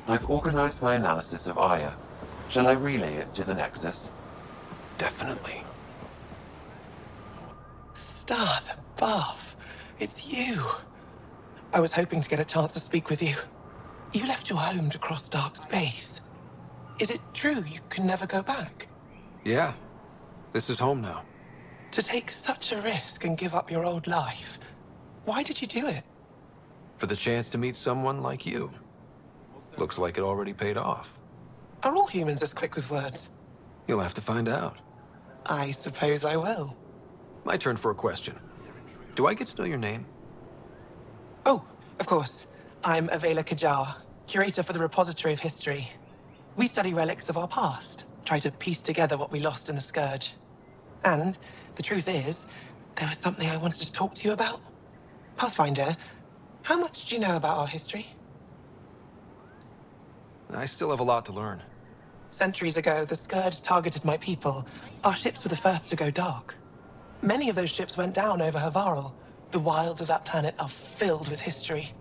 I've organized my analysis of Aya. Shall I relay it to the Nexus? Definitely. Stars above. It's you. I was hoping to get a chance to speak with you. You left your home to cross dark space. Is it true you can never go back? Yeah. This is home now. To take such a risk and give up your old life, why did you do it? For the chance to meet someone like you. Looks like it already paid off. Are all humans as quick with words? You'll have to find out. I suppose I will. My turn for a question. Do I get to know your name? Oh, of course. I'm Avela Kjar, curator for the Repository of History. We study relics of our past, try to piece together what we lost in the Scourge. And the truth is, there was something I wanted to talk to you about. Pathfinder, how much do you know about our history? I still have a lot to learn. Centuries ago, the Scourge targeted my people. Our ships were the first to go dark. Many of those ships went down over Havarl. The wilds of that planet are filled with history.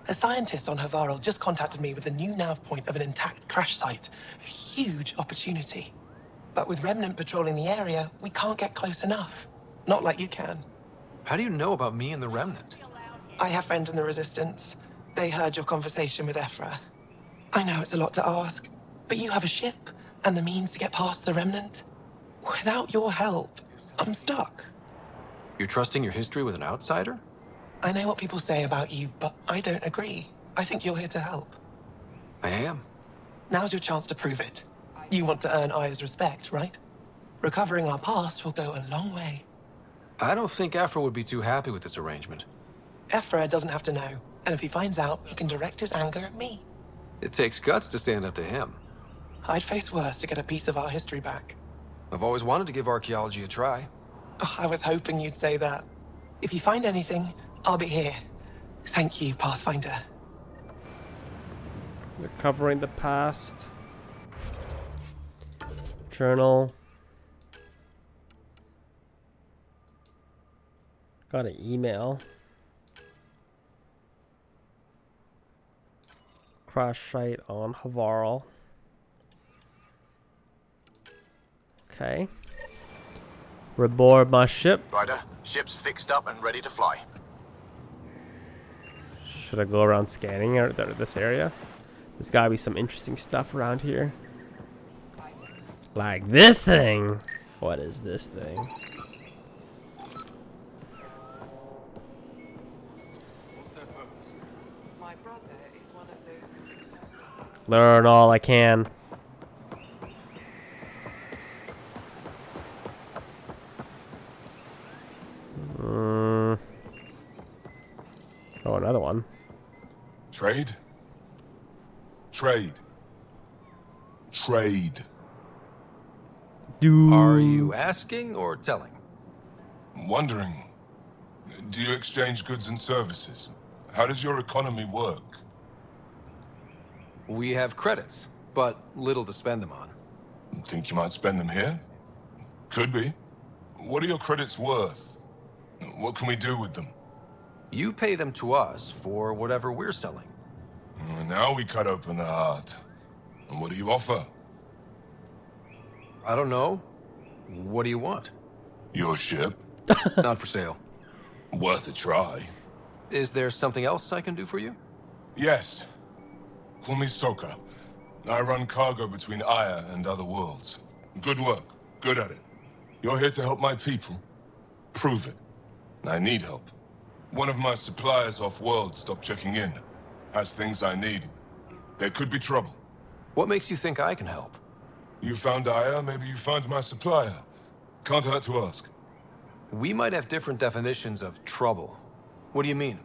A scientist on Havarl just contacted me with a new nav point of an intact crash site. A huge opportunity. But with Remnant patrolling the area, we can't get close enough. Not like you can. How do you know about me and the Remnant? I have friends in the Resistance. They heard your conversation with Ephra. I know it's a lot to ask, but you have a ship and the means to get past the Remnant. Without your help, I'm stuck. You're trusting your history with an outsider? I know what people say about you, but I don't agree. I think you're here to help. I am. Now's your chance to prove it. You want to earn Aya's respect, right? Recovering our past will go a long way. I don't think Aphra would be too happy with this arrangement. Ephra doesn't have to know, and if he finds out, he can direct his anger at me. It takes guts to stand up to him. I'd face worse to get a piece of our history back. I've always wanted to give archaeology a try. Oh, I was hoping you'd say that. If you find anything, I'll be here. Thank you, Pathfinder. Recovering the past. Journal. Got an email. Crash site on Havarl. Okay. Reboard my ship. Ryder, ship's fixed up and ready to fly. Should I go around scanning this area? There's gotta be some interesting stuff around here. Like this thing. What is this thing? Learn all I can. Oh, another one. Trade? Trade. Trade. Are you asking or telling? Wondering, do you exchange goods and services? How does your economy work? We have credits, but little to spend them on. Think you might spend them here? Could be. What are your credits worth? What can we do with them? You pay them to us for whatever we're selling. Now we cut open the heart. And what do you offer? I don't know. What do you want? Your ship? Not for sale. Worth a try. Is there something else I can do for you? Yes. Call me Soka. I run cargo between Aya and other worlds. Good work. Good at it. You're here to help my people. Prove it. I need help. One of my suppliers off-world stopped checking in. Has things I need. There could be trouble. What makes you think I can help? You found Aya, maybe you found my supplier. Can't hurt to ask. We might have different definitions of trouble. What do you mean?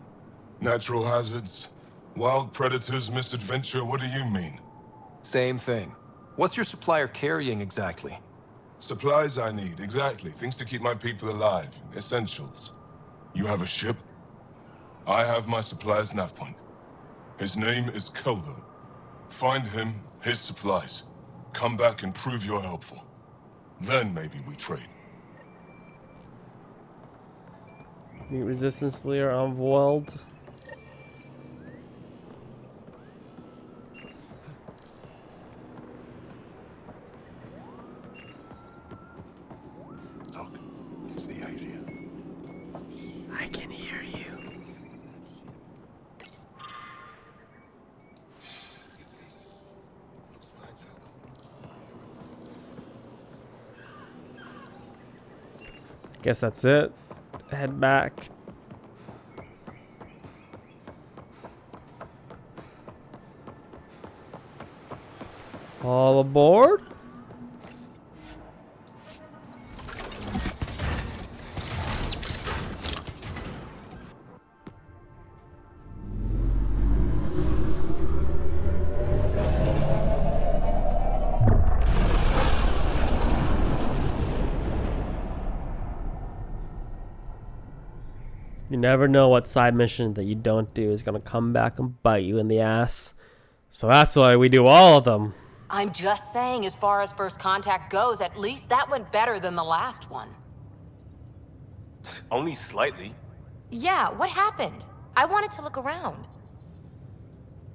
Natural hazards, wild predators, misadventure, what do you mean? Same thing. What's your supplier carrying exactly? Supplies I need, exactly. Things to keep my people alive, essentials. You have a ship? I have my supplier's nav point. His name is Kjar. Find him, his supplies. Come back and prove you're helpful. Then maybe we trade. Meet Resistance Leader on Vold. Guess that's it. Head back. All aboard? You never know what side mission that you don't do is going to come back and bite you in the ass. So that's why we do all of them. I'm just saying, as far as first contact goes, at least that went better than the last one. Only slightly. Yeah, what happened? I wanted to look around.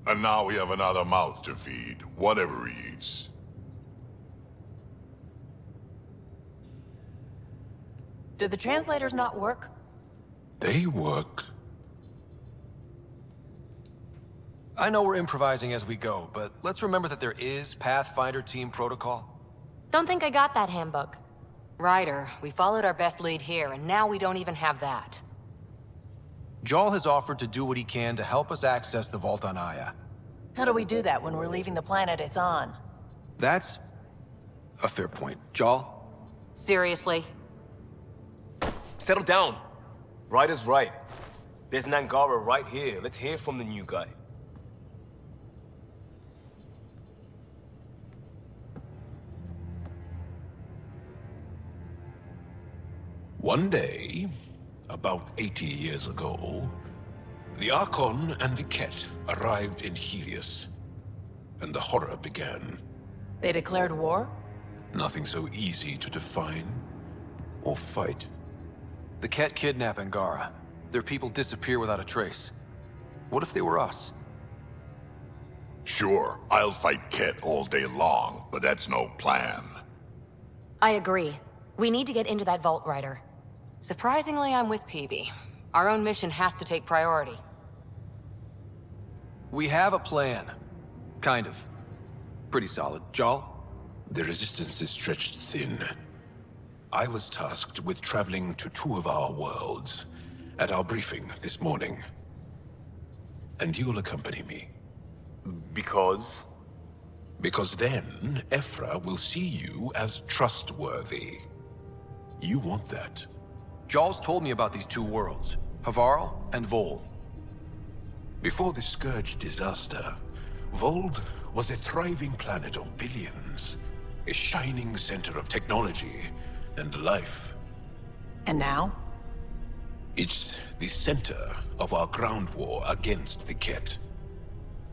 And now we have another mouth to feed, whatever he eats. Did the translators not work? They work. I know we're improvising as we go, but let's remember that there is Pathfinder team protocol. Don't think I got that handbook. Ryder, we followed our best lead here, and now we don't even have that. Jarl has offered to do what he can to help us access the vault on Aya. How do we do that when we're leaving the planet it's on? That's a fair point. Jarl? Seriously? Settle down. Ryder's right. There's an Angara right here. Let's hear from the new guy. One day, about 80 years ago, the Archon and the Ket arrived in Helios, and the horror began. They declared war? Nothing so easy to define or fight. The Ket kidnap Angara. Their people disappear without a trace. What if they were us? Sure, I'll fight Ket all day long, but that's no plan. I agree. We need to get into that vault, Ryder. Surprisingly, I'm with PB. Our own mission has to take priority. We have a plan. Kind of. Pretty solid. Jarl? The resistance is stretched thin. I was tasked with traveling to 2 of our worlds at our briefing this morning. And you'll accompany me. Because? Because then, Ephra will see you as trustworthy. You want that. Jarl's told me about these 2 worlds. Havarl and Vold. Before the Scourge disaster, Vold was a thriving planet of billions. A shining center of technology and life. And now? It's the center of our ground war against the Ket.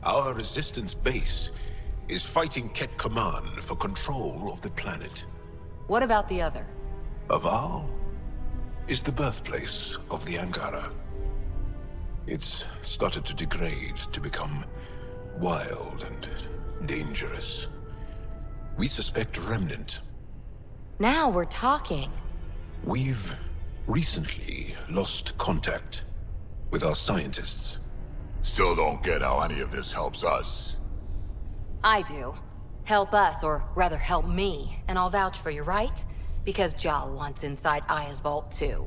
Our resistance base is fighting Ket Command for control of the planet. What about the other? Aval is the birthplace of the Angara. It's started to degrade, to become wild and dangerous. We suspect Remnant. Now we're talking. We've recently lost contact with our scientists. Still don't get how any of this helps us. I do. Help us, or rather help me, and I'll vouch for you, right? Because Jarl wants inside Aya's vault too.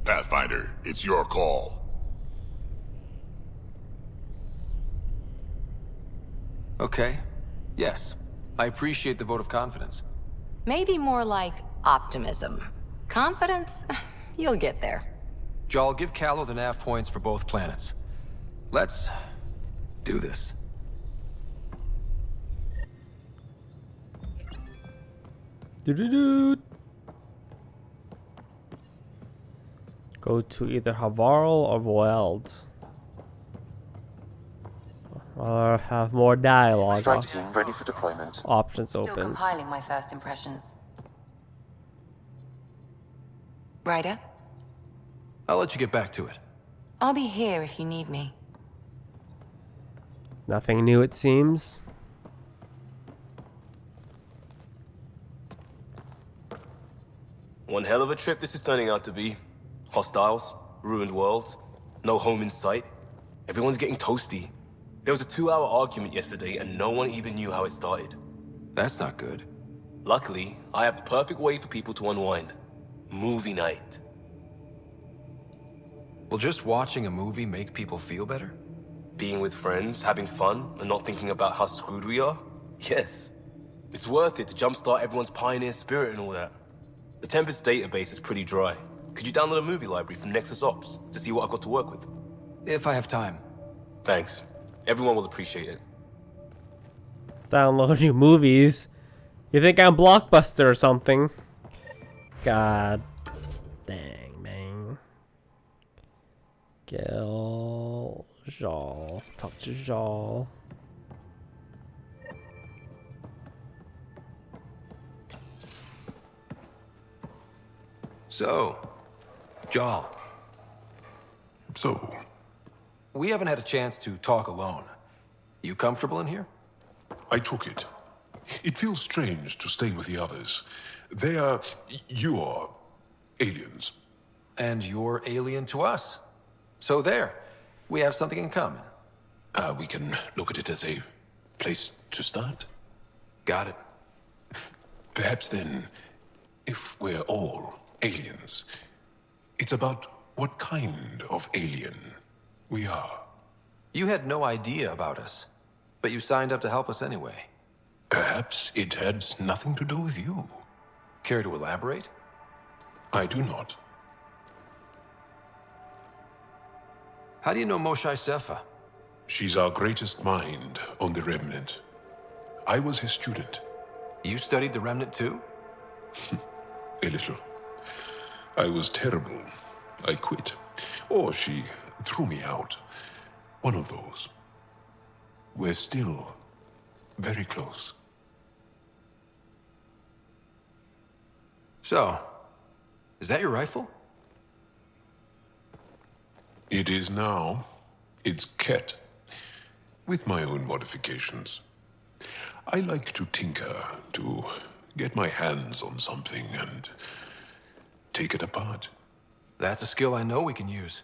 Pathfinder, it's your call. Okay. Yes. I appreciate the vote of confidence. Maybe more like optimism. Confidence? You'll get there. Jarl, give Callow the nav points for both planets. Let's do this. Doo-doo-doo. Go to either Havarl or Voeld. Or have more dialogue. Strike team ready for deployment. Options Still open. compiling my first impressions. Ryder, I'll let you get back to it. I'll be here if you need me. Nothing new, it seems. One hell of a trip this is turning out to be. Hostiles, ruined worlds, no home in sight. Everyone's getting toasty. There was a 2-hour argument yesterday and no one even knew how it started. That's not good. Luckily, I have the perfect way for people to unwind. movie night. Will just watching a movie make people feel better? Being with friends, having fun, and not thinking about how screwed we are? Yes. It's worth it to jumpstart everyone's pioneer spirit and all that. The Tempest database is pretty dry. Could you download a movie library from Nexus Ops to see what I've got to work with? If I have time. Thanks. Everyone will appreciate it. Download new movies. You think I'm Blockbuster or something? God dang, man. Kill Jal. Talk to Jal. So, Jal, So, we haven't had a chance to talk alone. You comfortable in here? I took it. It feels strange to stay with the others. They are... you're... aliens. And you're alien to us. So there, we have something in common. We can look at it as a place to start. Got it. Perhaps then, if we're all aliens, it's about what kind of alien we are. You had no idea about us, but you signed up to help us anyway. Perhaps it had nothing to do with you. Care to elaborate? I do not. How do you know Moshae Sefa? She's our greatest mind on the Remnant. I was his student. You studied the Remnant too? A little. I was terrible. I quit. Or she threw me out. One of those. We're still very close. So, is that your rifle? It is now. It's Ket. With my own modifications. I like to tinker, to get my hands on something and take it apart. That's a skill I know we can use.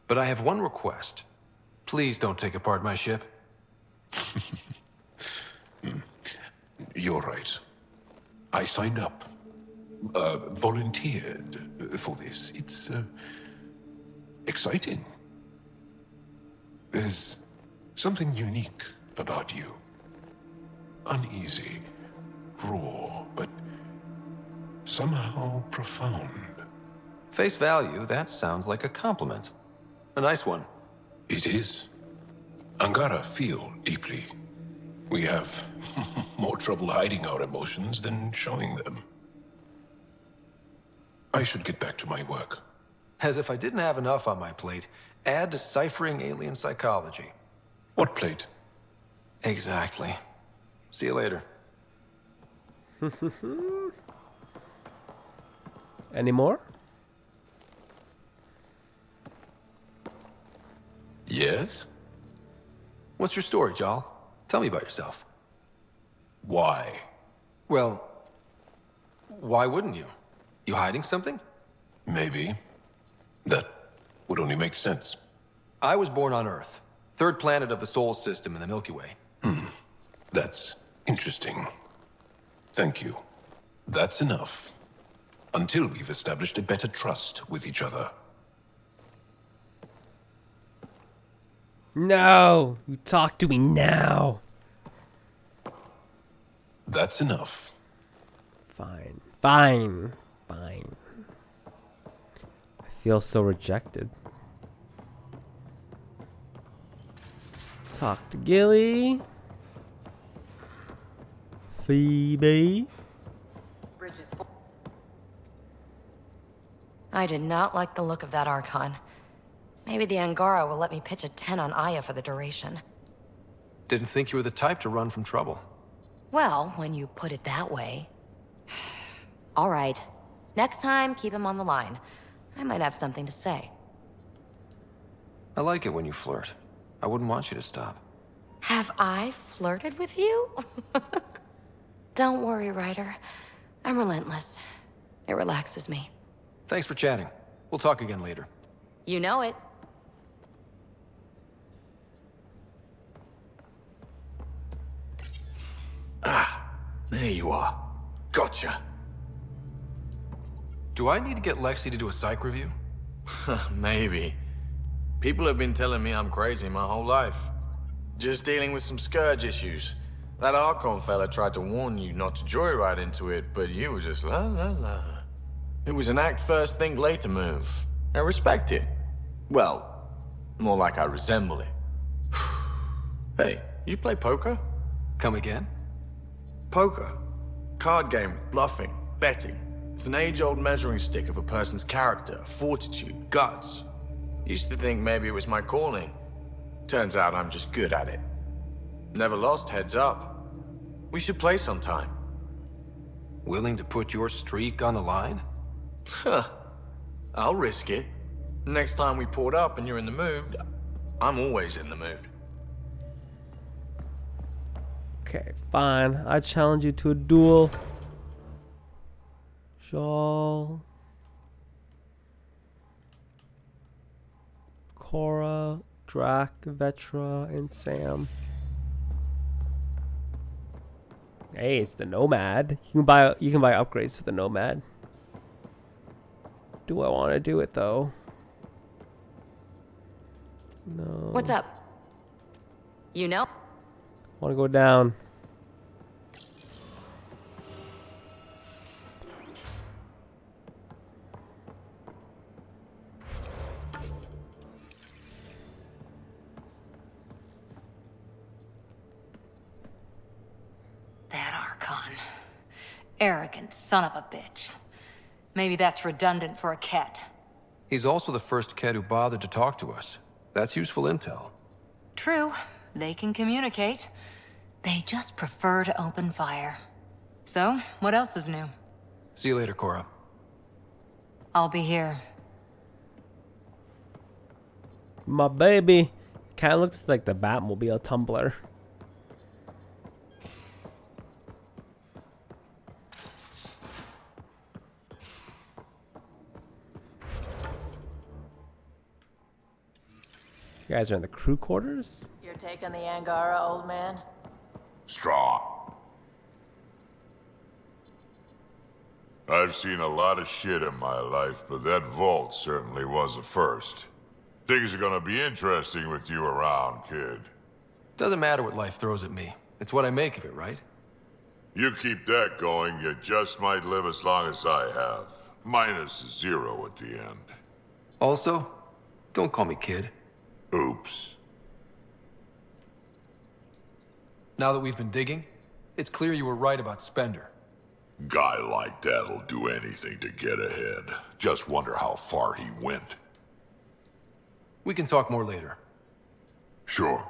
But I have one request. Please don't take apart my ship. You're right. I signed up. Volunteered for this. It's exciting. There's something unique about you. Uneasy, raw, but somehow profound. Face value, that sounds like a compliment. A nice one. It is. Angara feel deeply. We have more trouble hiding our emotions than showing them. I should get back to my work. As if I didn't have enough on my plate, add deciphering alien psychology. What plate? Exactly. See you later. Any more? Yes? What's your story, Jal? Tell me about yourself. Why? Well, why wouldn't you? You hiding something? Maybe. That would only make sense. I was born on Earth, third planet of the Sol system in the Milky Way. That's interesting. Thank you. That's enough. Until we've established a better trust with each other. No! You talk to me now! That's enough. Fine. Fine. Fine. I feel so rejected. Talk to Gilly. Phoebe. I did not like the look of that Archon. Maybe the Angara will let me pitch a 10 on Aya for the duration. Didn't think you were the type to run from trouble. Well, when you put it that way. All right. Next time, keep him on the line. I might have something to say. I like it when you flirt. I wouldn't want you to stop. Have I flirted with you? Don't worry, Ryder. I'm relentless. It relaxes me. Thanks for chatting. We'll talk again later. You know it. There you are. Gotcha. Do I need to get Lexi to do a psych review? Maybe. People have been telling me I'm crazy my whole life. Just dealing with some scourge issues. That Archon fella tried to warn you not to joyride into it, but you were just la la la. It was an act first, think later move. I respect it. Well, more like I resemble it. Hey, you play poker? Come again? Poker. Card game with bluffing, betting. It's an age-old measuring stick of a person's character, fortitude, guts. Used to think maybe it was my calling. Turns out I'm just good at it. Never lost, heads up. We should play sometime. Willing to put your streak on the line? Huh. I'll risk it. Next time we port up and you're in the mood, I'm always in the mood. Okay, fine. I challenge you to a duel. Shawl. Cora, Drac, Vetra, and Sam. Hey, it's the Nomad. You can buy upgrades for the Nomad. Do I want to do it though? No. What's up? You know? Want to go down. That Archon. Arrogant son of a bitch. Maybe that's redundant for a Ket. He's also the first Ket who bothered to talk to us. That's useful intel. True. They can communicate. They just prefer to open fire. So, what else is new? See you later, Cora. I'll be here. My baby. Kind of looks like the Batmobile tumbler. You guys are in the crew quarters? You're taking the Angara, old man? Strong. I've seen a lot of shit in my life, but that vault certainly was a first. Things are gonna be interesting with you around, kid. Doesn't matter what life throws at me. It's what I make of it, right? You keep that going, you just might live as long as I have. Minus 0 at the end. Also, don't call me kid. Oops. Now that we've been digging, it's clear you were right about Spender. Guy like that'll do anything to get ahead. Just wonder how far he went. We can talk more later. Sure.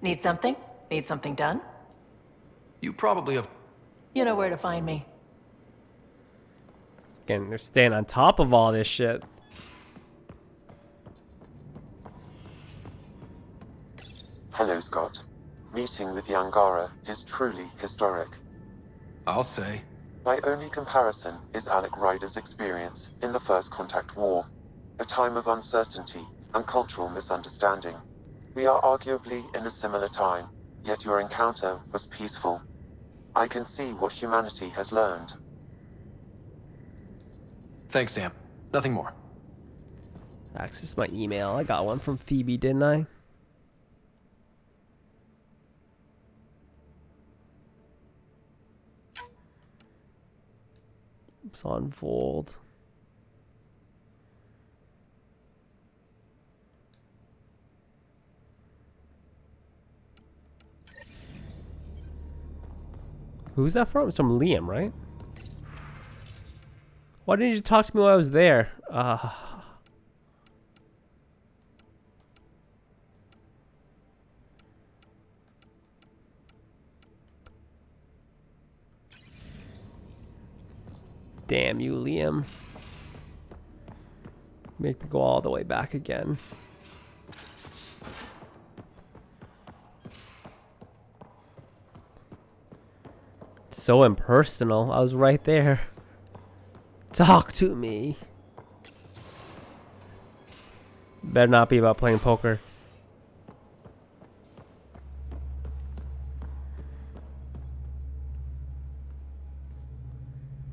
Need something? Need something done? You probably have... You know where to find me. Again, they're staying on top of all this shit. Hello, Scott. Meeting with the Angara is truly historic. I'll say. My only comparison is Alec Ryder's experience in the First Contact War, a time of uncertainty and cultural misunderstanding. We are arguably in a similar time, yet your encounter was peaceful. I can see what humanity has learned. Thanks, Sam. Nothing more. Access my email. I got one from Phoebe, didn't I? It's on Vold. Who's that from? It's from Liam, right? Why didn't you talk to me while I was there? Damn you, Liam. Make me go all the way back again. So impersonal. I was right there. Talk to me. Better not be about playing poker.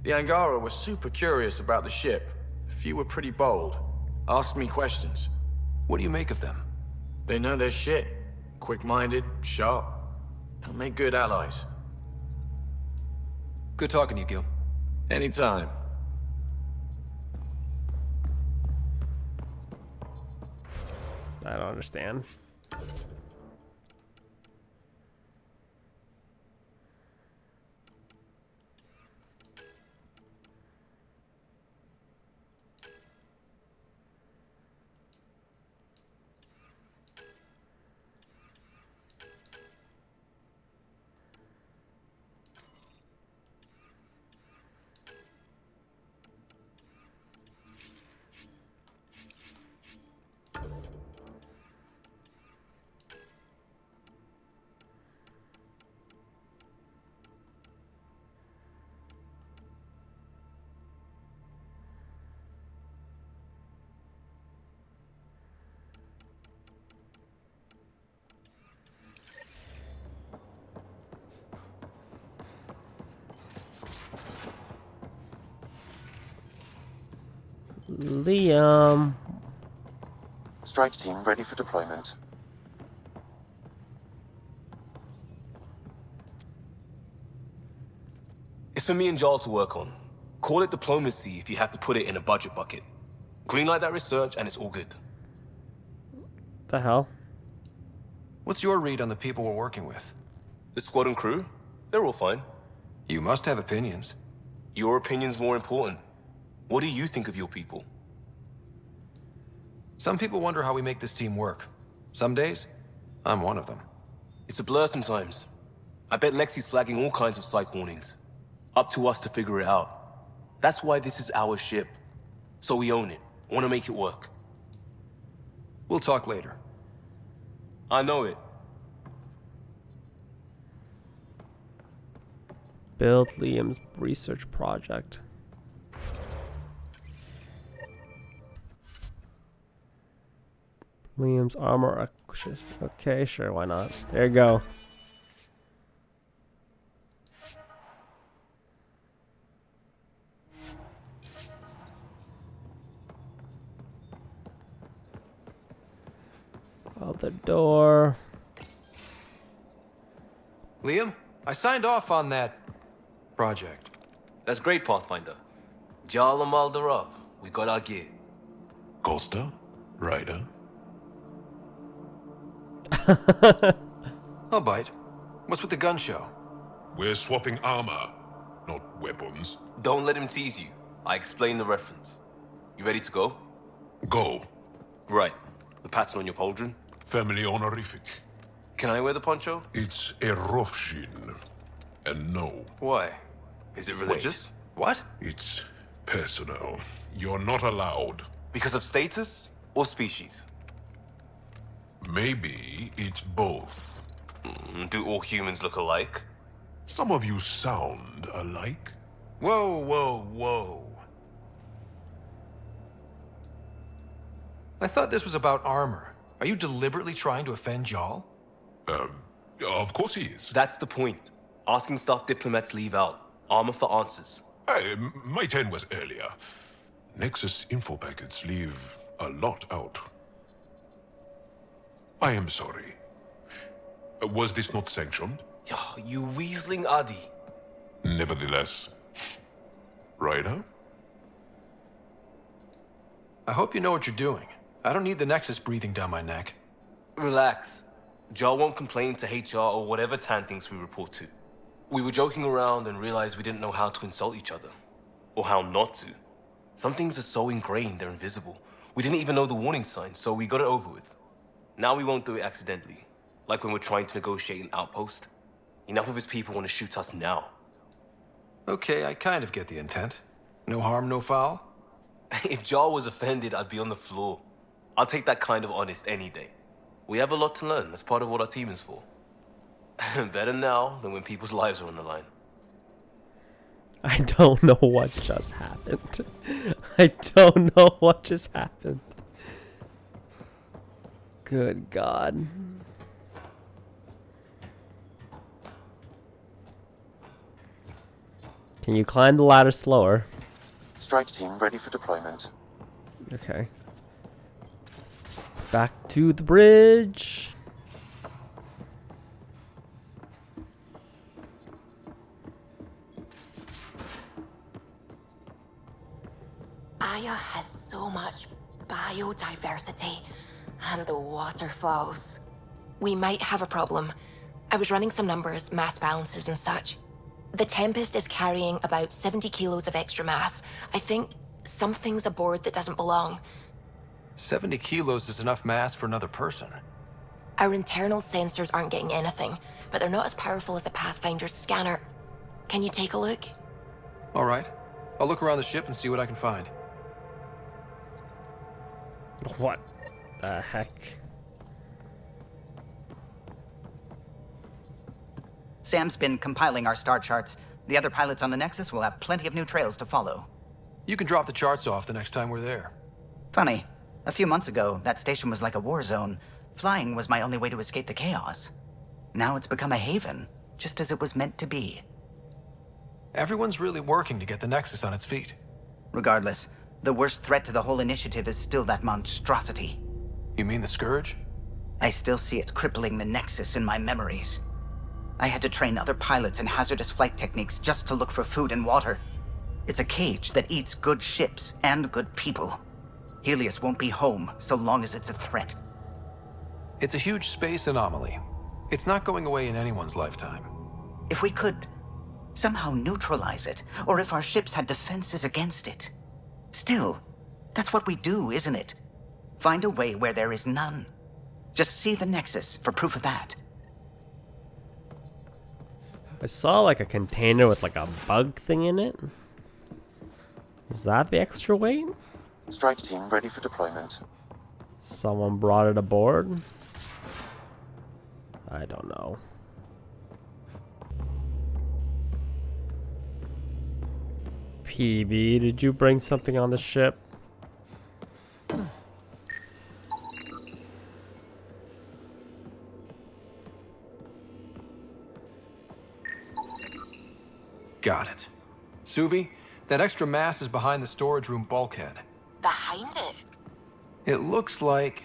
The Angara were super curious about the ship. A few were pretty bold. Asked me questions. What do you make of them? They know their shit. Quick-minded, sharp. They'll make good allies. Good talking to you, Gil. Anytime. I don't understand. Liam. Strike team ready for deployment. It's for me and Jarl to work on. Call it diplomacy if you have to put it in a budget bucket. Greenlight that research and it's all good. The hell? What's your read on the people we're working with? The squad and crew? They're all fine. You must have opinions. Your opinion's more important. What do you think of your people? Some people wonder how we make this team work. Some days, I'm one of them. It's a blur sometimes. I bet Lexi's flagging all kinds of psych warnings. Up to us to figure it out. That's why this is our ship. So we own it. Want to make it work. We'll talk later. I know it. Build Liam's research project. Liam's armor. Okay, sure, why not? There you go. Out the door. Liam, I signed off on that project. That's great, Pathfinder. Jarl and Maldarov, we got our gear. Costa? Ryder? I'll bite. What's with the gun show? We're swapping armor, not weapons. Don't let him tease you. I explained the reference. You ready to go? Go. Right. The pattern on your pauldron? Family honorific. Can I wear the poncho? It's a Rofshin. And no. Why? Is it religious? What? It's personal. You're not allowed. Because of status or species? Maybe it's both. Do all humans look alike? Some of you sound alike. Whoa, whoa, whoa. I thought this was about armor. Are you deliberately trying to offend Jarl? Of course he is. That's the point. Asking stuff diplomats leave out. Armor for answers. Hey, my turn was earlier. Nexus info packets leave a lot out. I am sorry. Was this not sanctioned? You weaseling Adi. Nevertheless. Ryder? I hope you know what you're doing. I don't need the Nexus breathing down my neck. Relax. Jar won't complain to HR or whatever Tan thinks we report to. We were joking around and realized we didn't know how to insult each other. Or how not to. Some things are so ingrained they're invisible. We didn't even know the warning sign, so we got it over with. Now we won't do it accidentally. Like when we're trying to negotiate an outpost. Enough of his people want to shoot us now. Okay, I kind of get the intent. No harm, no foul. If Jar was offended, I'd be on the floor. I'll take that kind of honest any day. We have a lot to learn. That's part of what our team is for. Better now than when people's lives are on the line. I don't know what just happened. I don't know what just happened. Good God. Can Can you climb the ladder slower? Strike team ready for deployment. Okay. Back to the bridge. Aya has so much biodiversity and the waterfalls. We might have a problem. I was running some numbers, mass balances and such. The Tempest is carrying about 70 kilos of extra mass. I think something's aboard that doesn't belong. 70 kilos is enough mass for another person. Our internal sensors aren't getting anything, but they're not as powerful as a Pathfinder's scanner. Can you take a look? All right. I'll look around the ship and see what I can find. What the heck? Sam's been compiling our star charts. The other pilots on the Nexus will have plenty of new trails to follow. You can drop the charts off the next time we're there. Funny. A few months ago, that station was like a war zone. Flying was my only way to escape the chaos. Now it's become a haven, just as it was meant to be. Everyone's really working to get the Nexus on its feet. Regardless, the worst threat to the whole initiative is still that monstrosity. You mean the Scourge? I still see it crippling the Nexus in my memories. I had to train other pilots in hazardous flight techniques just to look for food and water. It's a cage that eats good ships and good people. Helios won't be home so long as it's a threat. It's a huge space anomaly. It's not going away in anyone's lifetime. If we could somehow neutralize it, or if our ships had defenses against it. Still, that's what we do, isn't it? Find a way where there is none. Just see the Nexus for proof of that. I saw like a container with like a bug thing in it. Is that the extra weight? Strike team ready for deployment. Someone brought it aboard? I don't know. PB, did you bring something on the ship? Got it. Suvi, that extra mass is behind the storage room bulkhead. Behind it? It looks like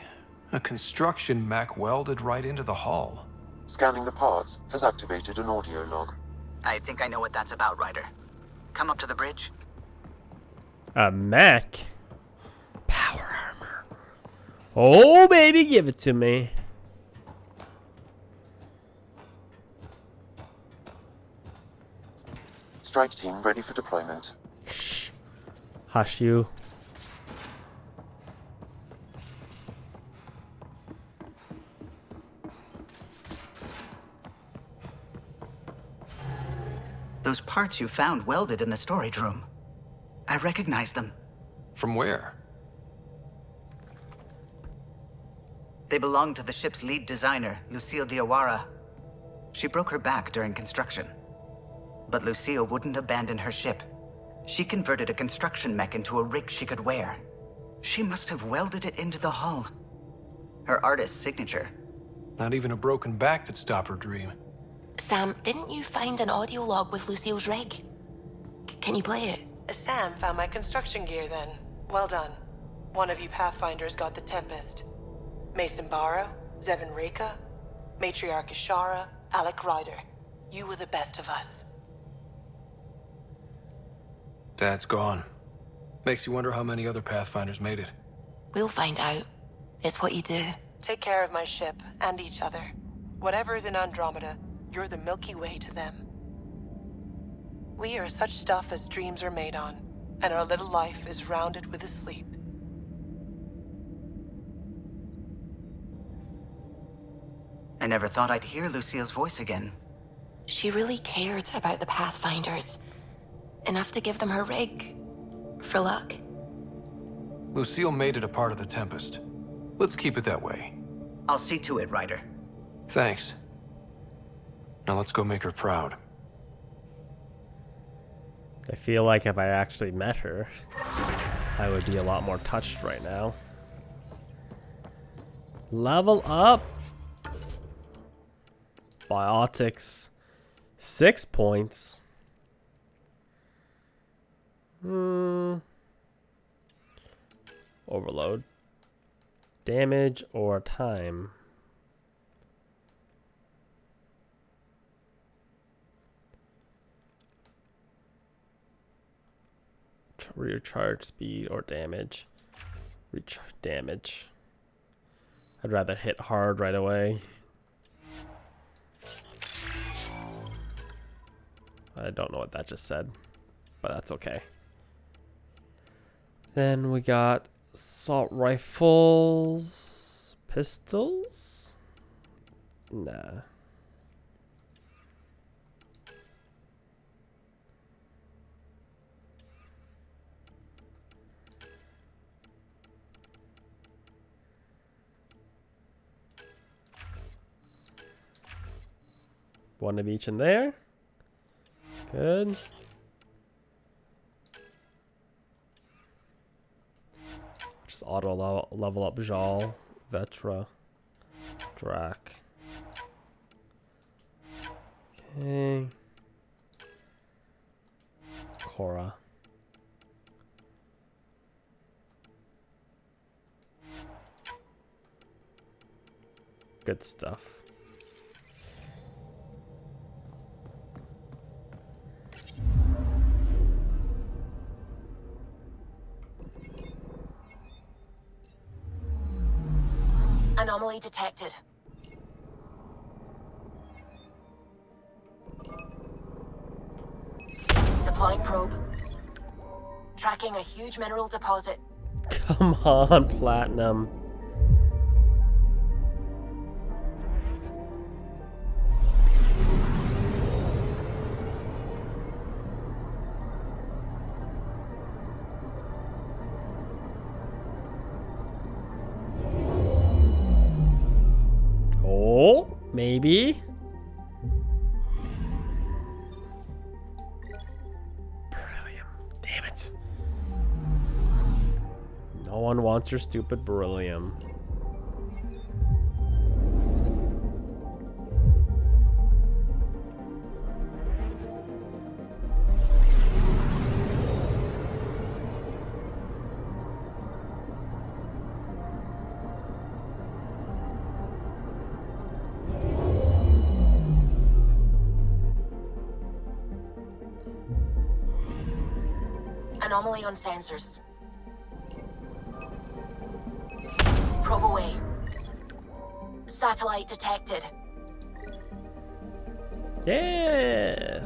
a construction mech welded right into the hull. Scanning the parts has activated an audio log. I think I know what that's about, Ryder. Come up to the bridge. A mech? Power armor. Oh, baby, give it to me. Strike team ready for deployment. Shh. Hush you. Those parts you found welded in the storage room. I recognize them. From where? They belong to the ship's lead designer, Lucille Diawara. She broke her back during construction. But Lucille wouldn't abandon her ship. She converted a construction mech into a rig she could wear. She must have welded it into the hull. Her artist's signature. Not even a broken back could stop her dream. Sam, didn't you find an audio log with Lucille's rig? Can you play it? Sam found my construction gear then. Well done. One of you Pathfinders got the Tempest. Mason Barrow, Zevin Reka, Matriarch Ishara, Alec Ryder. You were the best of us. Dad's gone. Makes you wonder how many other Pathfinders made it. We'll find out. It's what you do. Take care of my ship and each other. Whatever is in Andromeda, you're the Milky Way to them. We are such stuff as dreams are made on, and our little life is rounded with a sleep. I never thought I'd hear Lucille's voice again. She really cared about the Pathfinders. Enough to give them her rig. For luck. Lucille made it a part of the Tempest. Let's keep it that way. I'll see to it, Ryder. Thanks. Now let's go make her proud. I feel like if I actually met her, I would be a lot more touched right now. Level up. Biotics. 6 points. Overload. Damage or time? Recharge speed or damage? Recharge damage. I'd rather hit hard right away. I don't know what that just said, but that's okay. Then we got assault rifles, pistols? Nah. One of each in there. Good. Just auto level up Jal, Vetra, Drac. Okay. Cora. Good stuff. Anomaly detected. Deploying probe. Tracking a huge mineral deposit. Come on, Platinum. Oh, maybe. Beryllium. Damn it. No one wants your stupid beryllium. Anomaly on sensors. Probe away. Satellite detected. Yeah.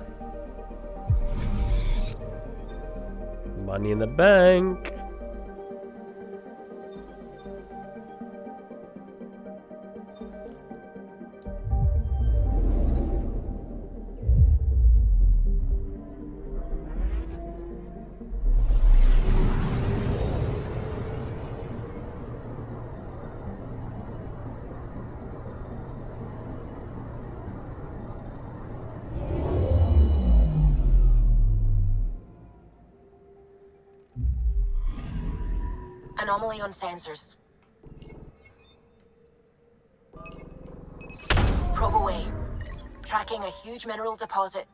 Money in the bank. Anomaly on sensors. Probe away. Tracking a huge mineral deposit.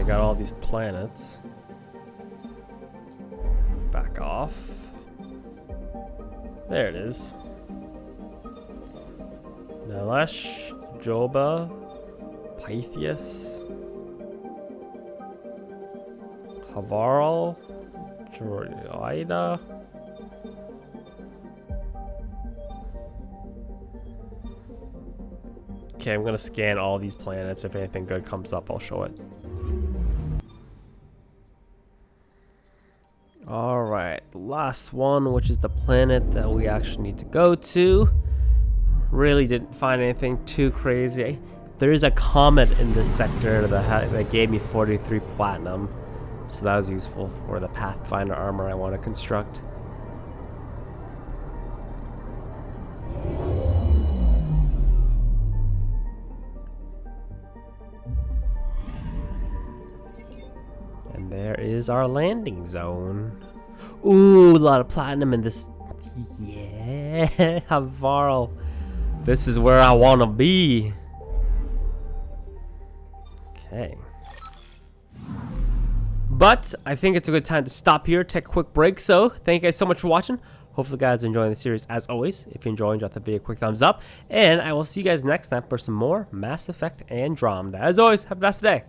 got all these planets. Back off. There it is. Nelesh, Joba, Pythias, Havaral, Droida. Okay, I'm gonna scan all these planets. If anything good comes up, I'll show it. Alright, the last one, which is the planet that we actually need to go to. Really didn't find anything too crazy. There is a comet in this sector that gave me 43 platinum. So that was useful for the Pathfinder armor I want to construct. And there is our landing zone. Ooh, a lot of platinum in this. Yeah, Havarl. This is where I want to be. Okay. But I think it's a good time to stop here, take a quick break. So thank you guys so much for watching. Hopefully you guys are enjoying the series as always. If you're enjoying, drop the video a quick thumbs up. And I will see you guys next time for some more Mass Effect Andromeda. As always, have a nice day.